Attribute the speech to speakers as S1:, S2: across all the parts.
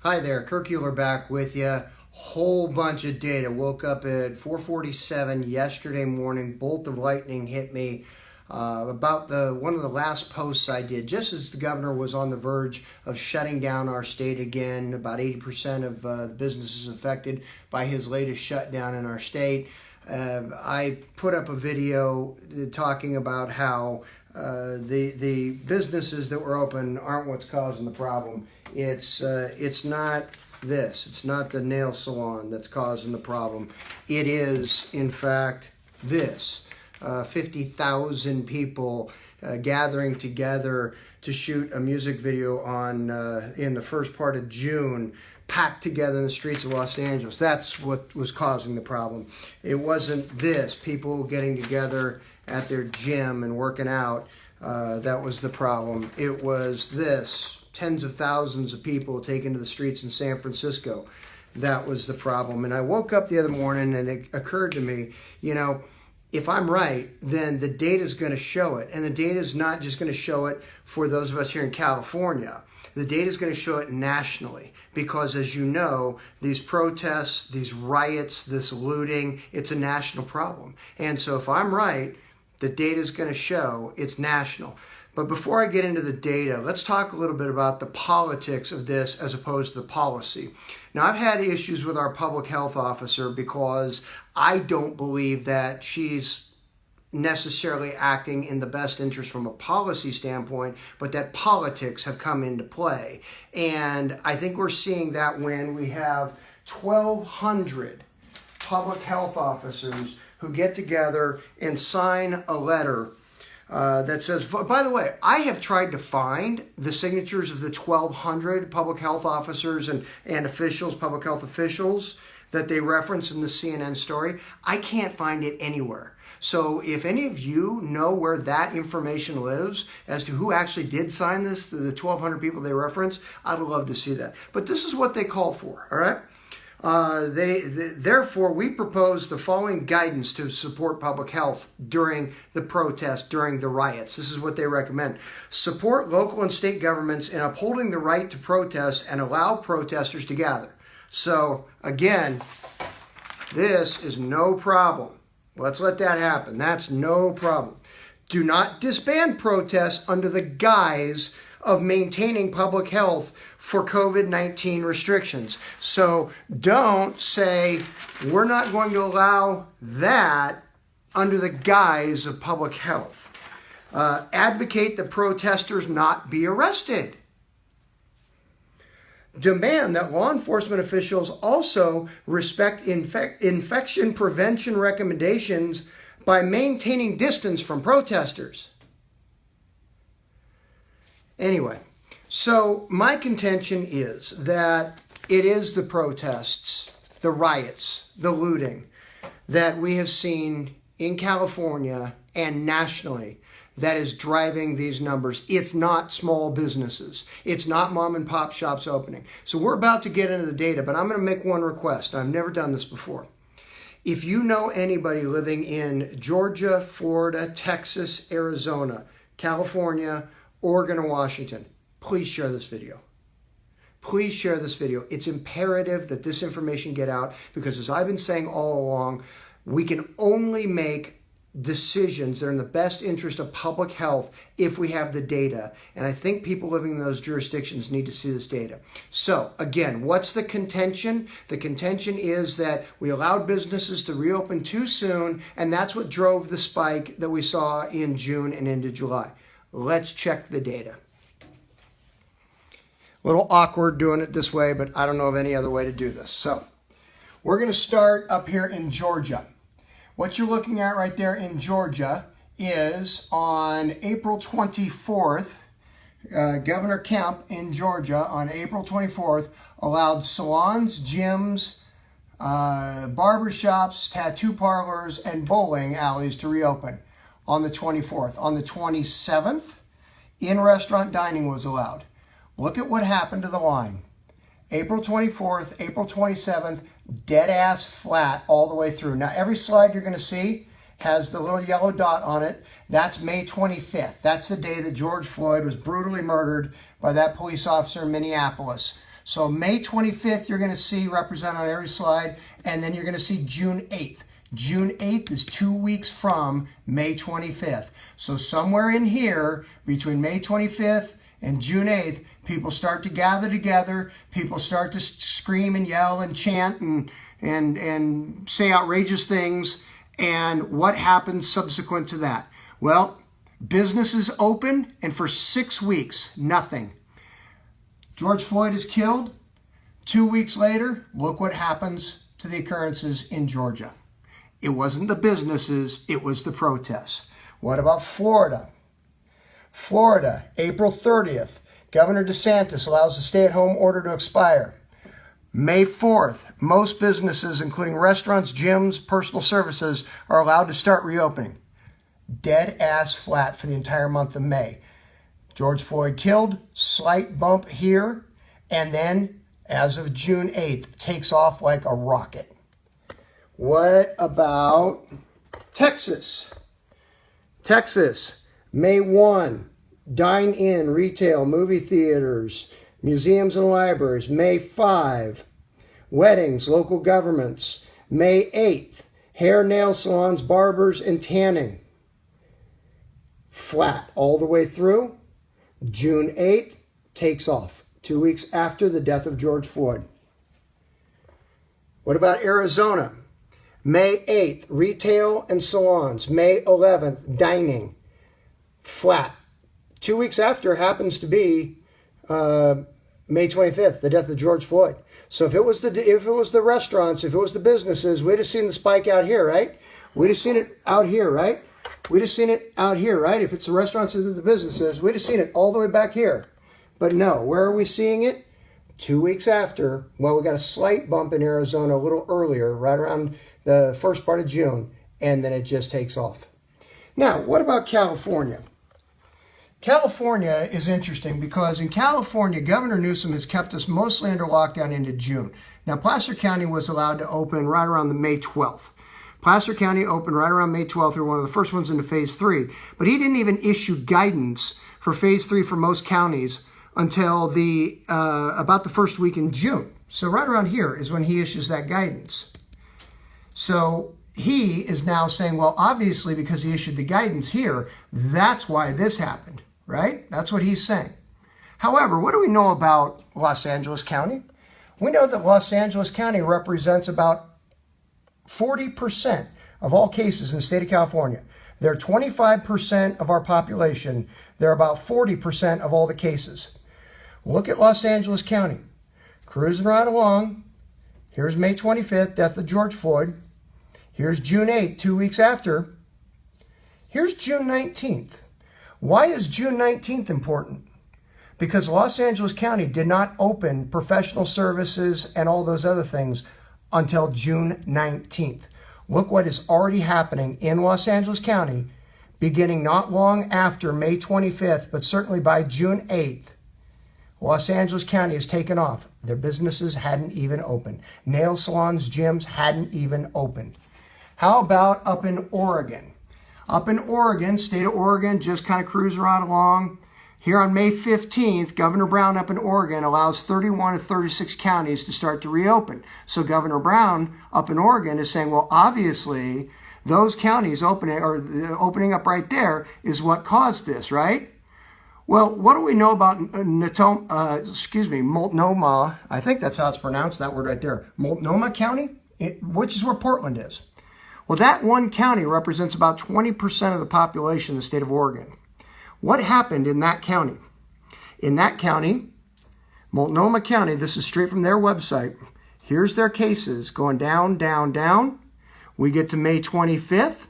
S1: Hi there, Kirk Uhler back with you. Whole bunch of data. Woke up at 4:47 yesterday morning. Bolt of lightning hit me about one of the last posts I did, just as the governor was on the verge of shutting down our state again. About 80% of the businesses affected by his latest shutdown in our state. I put up a video talking about how the businesses that were open aren't what's causing the problem. It's not this. It's not the nail salon that's causing the problem. It is, in fact, this. 50,000 people gathering together to shoot a music video on in the first part of June, packed together in the streets of Los Angeles. That's what was causing the problem. It wasn't this, people getting together at their gym and working out. That was the problem. It was this, tens of thousands of people taken to the streets in San Francisco. That was the problem. And I woke up the other morning and it occurred to me, if I'm right, then the data is going to show it. And the data is not just going to show it for those of us here in California. The data is going to show it nationally because, as you know, these protests, these riots, this looting, it's a national problem. And so if I'm right, the data is going to show it's national. But before I get into the data, let's talk a little bit about the politics of this as opposed to the policy. Now, I've had issues with our public health officer because I don't believe that she's necessarily acting in the best interest from a policy standpoint, but that politics have come into play. And I think we're seeing that when we have 1,200 public health officers who get together and sign a letter that says, by the way, I have tried to find the signatures of the 1,200 public health officers and officials, public health officials that they reference in the CNN story. I can't find it anywhere. So if any of you know where that information lives as to who actually did sign this, the 1,200 people they reference, I'd love to see that. But this is what they call for, all right? Therefore, we propose the following guidance to support public health during the protest, during the riots. This is what they recommend. Support local and state governments in upholding the right to protest and allow protesters to gather. So, again, this is no problem. Let's let that happen. That's no problem. Do not disband protests under the guise of maintaining public health for COVID-19 restrictions. So don't say, we're not going to allow that under the guise of public health. Advocate that protesters not be arrested. Demand that law enforcement officials also respect infection prevention recommendations by maintaining distance from protesters. Anyway, so my contention is that it is the protests, the riots, the looting that we have seen in California and nationally that is driving these numbers. It's not small businesses. It's not mom and pop shops opening. So we're about to get into the data, but I'm going to make one request. I've never done this before. If you know anybody living in Georgia, Florida, Texas, Arizona, California, Oregon, or Washington, please share this video. Please share this video. It's imperative that this information get out because, as I've been saying all along, we can only make decisions that are in the best interest of public health if we have the data. And I think people living in those jurisdictions need to see this data. So again, what's the contention? The contention is that we allowed businesses to reopen too soon, and that's what drove the spike that we saw in June and into July. Let's check the data. A little awkward doing it this way, but I don't know of any other way to do this. So we're going to start up here in Georgia. What you're looking at right there in Georgia is on April 24th, Governor Kemp in Georgia on April 24th allowed salons, gyms, barbershops, tattoo parlors, and bowling alleys to reopen on the 24th. On the 27th, in-restaurant dining was allowed. Look at what happened to the line. April 24th, April 27th, dead ass flat all the way through. Now, every slide you're going to see has the little yellow dot on it. That's May 25th. That's the day that George Floyd was brutally murdered by that police officer in Minneapolis. So May 25th, you're going to see represented on every slide, and then you're going to see June 8th. June 8th is 2 weeks from May 25th. So somewhere in here, between May 25th and June 8th, people start to gather together, people start to scream and yell and chant and say outrageous things. And what happens subsequent to that? Well, businesses open, and for 6 weeks, nothing. George Floyd is killed. 2 weeks later, look what happens to the occurrences in Georgia. It wasn't the businesses, it was the protests. What about Florida? Florida, April 30th, Governor DeSantis allows the stay-at-home order to expire. May 4th, most businesses, including restaurants, gyms, personal services, are allowed to start reopening. Dead ass flat for the entire month of May. George Floyd killed, slight bump here, and then, as of June 8th, takes off like a rocket. What about Texas? Texas, May 1, dine-in, retail, movie theaters, museums and libraries. May 5, weddings, local governments. May 8th, hair, nail salons, barbers, and tanning. Flat all the way through. June 8th, takes off. 2 weeks after the death of George Floyd. What about Arizona? May 8th, retail and salons. May 11th, dining. Flat. 2 weeks after happens to be May 25th, the death of George Floyd. So if it was the restaurants, if it was the businesses, we'd have seen the spike out here, right? We'd have seen it out here, right? We'd have seen it out here, right? If it's the restaurants or the businesses, we'd have seen it all the way back here. But no, where are we seeing it? 2 weeks after. Well, we got a slight bump in Arizona a little earlier, right around the first part of June, and then it just takes off. Now, what about California? California is interesting because in California, Governor Newsom has kept us mostly under lockdown into June. Now, Placer County was allowed to open right around the May 12th. Placer County opened right around May 12th. They were one of the first ones into phase 3. But he didn't even issue guidance for phase 3 for most counties until about the first week in June. So right around here is when he issues that guidance. So he is now saying, well, obviously because he issued the guidance here, that's why this happened, right? That's what he's saying. However, what do we know about Los Angeles County? We know that Los Angeles County represents about 40% of all cases in the state of California. They're 25% of our population. They're about 40% of all the cases. Look at Los Angeles County. Cruising right along. Here's May 25th, death of George Floyd. Here's June 8th, 2 weeks after. Here's June 19th. Why is June 19th important? Because Los Angeles County did not open professional services and all those other things until June 19th. Look what is already happening in Los Angeles County, beginning not long after May 25th, but certainly by June 8th. Los Angeles County has taken off. Their businesses hadn't even opened. Nail salons, gyms hadn't even opened. How about up in Oregon? Up in Oregon, state of Oregon, just kind of cruising right along. Here on May 15th, Governor Brown up in Oregon allows 31 of 36 counties to start to reopen. So Governor Brown up in Oregon is saying, well, obviously, those counties opening up right there is what caused this, right? Well, what do we know about Multnomah? I think that's how it's pronounced, that word right there. Multnomah County, which is where Portland is. Well, that one county represents about 20% of the population in the state of Oregon. What happened in that county? In that county, Multnomah County, this is straight from their website. Here's their cases going down, down, down. We get to May 25th.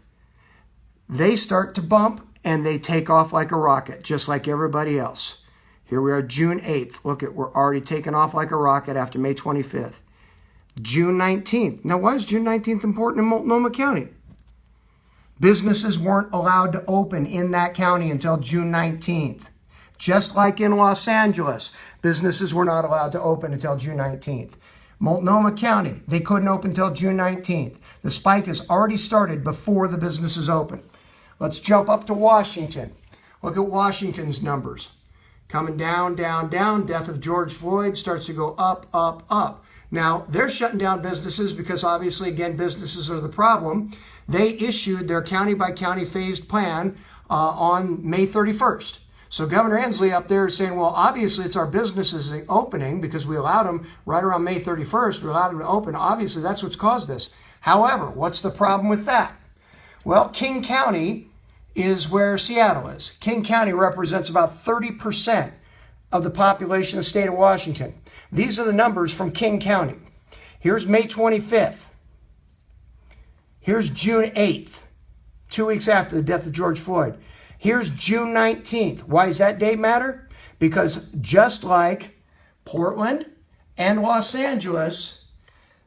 S1: They start to bump and they take off like a rocket, just like everybody else. Here we are, June 8th. Look, we're already taking off like a rocket after May 25th. June 19th. Now, why is June 19th important in Multnomah County? Businesses weren't allowed to open in that county until June 19th. Just like in Los Angeles, businesses were not allowed to open until June 19th. Multnomah County, they couldn't open until June 19th. The spike has already started before the businesses open. Let's jump up to Washington. Look at Washington's numbers. coming down, down, down. Death of George Floyd starts to go up, up, up. Now, they're shutting down businesses because obviously, again, businesses are the problem. They issued their county-by-county phased plan on May 31st. So Governor Inslee up there is saying, well, obviously it's our businesses opening because we allowed them right around May 31st. We allowed them to open. Obviously, that's what's caused this. However, what's the problem with that? Well, King County is where Seattle is. King County represents about 30% of the population of the state of Washington. These are the numbers from King County. Here's May 25th. Here's June 8th, 2 weeks after the death of George Floyd. Here's June 19th. Why does that date matter? Because just like Portland and Los Angeles,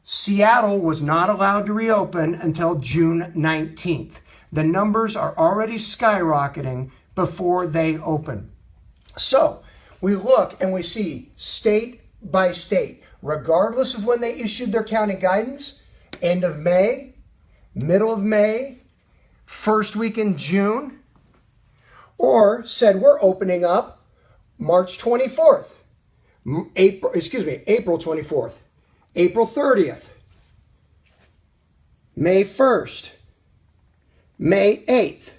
S1: Seattle was not allowed to reopen until June 19th. The numbers are already skyrocketing before they open. So we look and we see state by state, regardless of when they issued their county guidance, end of May, middle of May, first week in June, or said we're opening up March 24th, April 24th, April 30th, May 1st, May 8th.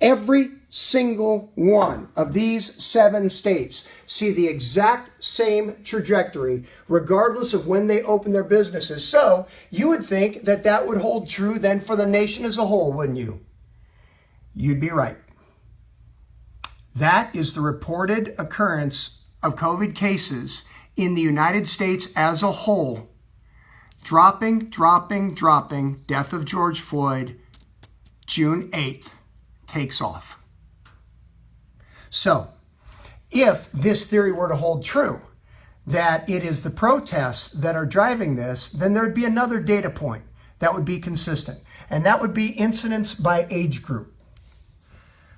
S1: Every single one of these 7 states see the exact same trajectory, regardless of when they open their businesses. So you would think that that would hold true then for the nation as a whole, wouldn't you? You'd be right. That is the reported occurrence of COVID cases in the United States as a whole. Dropping. Death of George Floyd, June 8th, takes off. So, if this theory were to hold true, that it is the protests that are driving this, then there'd be another data point that would be consistent, and that would be incidence by age group.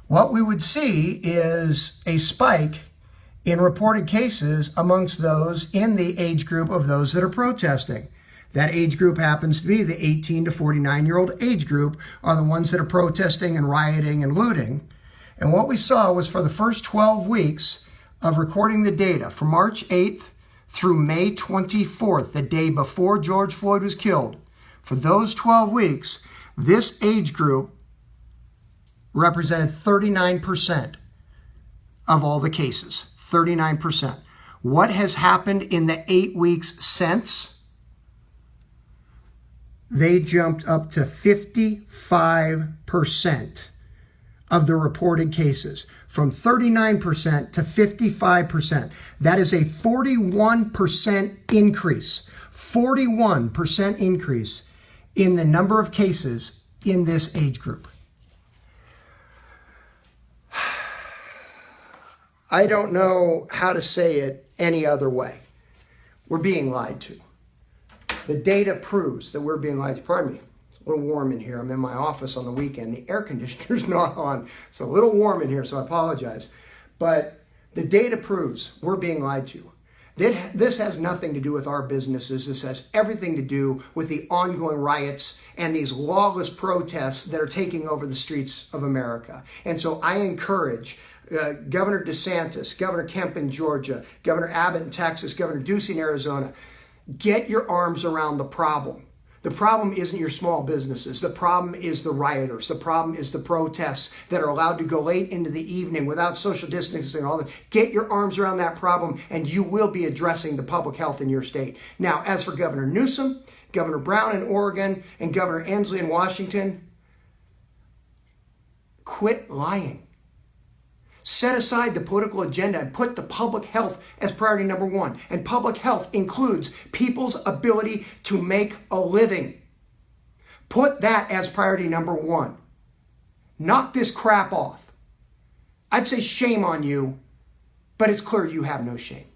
S1: What we would see is a spike in reported cases amongst those in the age group of those that are protesting. That age group happens to be the 18 to 49-year-old age group are the ones that are protesting and rioting and looting. And what we saw was for the first 12 weeks of recording the data from March 8th through May 24th, the day before George Floyd was killed, for those 12 weeks, this age group represented 39% of all the cases, 39%. What has happened in the 8 weeks since? They jumped up to 55% of the reported cases, from 39% to 55%. That is a 41% increase, 41% increase in the number of cases in this age group. I don't know how to say it any other way. We're being lied to. The data proves that we're being lied to. Pardon me. It's a little warm in here. I'm in my office on the weekend. The air conditioner's not on. It's a little warm in here, so I apologize. But the data proves we're being lied to. This has nothing to do with our businesses. This has everything to do with the ongoing riots and these lawless protests that are taking over the streets of America. And so I encourage Governor DeSantis, Governor Kemp in Georgia, Governor Abbott in Texas, Governor Ducey in Arizona, get your arms around the problem. The problem isn't your small businesses. The problem is the rioters. The problem is the protests that are allowed to go late into the evening without social distancing and all that. Get your arms around that problem and you will be addressing the public health in your state. Now, as for Governor Newsom, Governor Brown in Oregon, and Governor Inslee in Washington, quit lying. Set aside the political agenda and put the public health as priority number 1. And public health includes people's ability to make a living. Put that as priority number 1. Knock this crap off. I'd say shame on you, but it's clear you have no shame.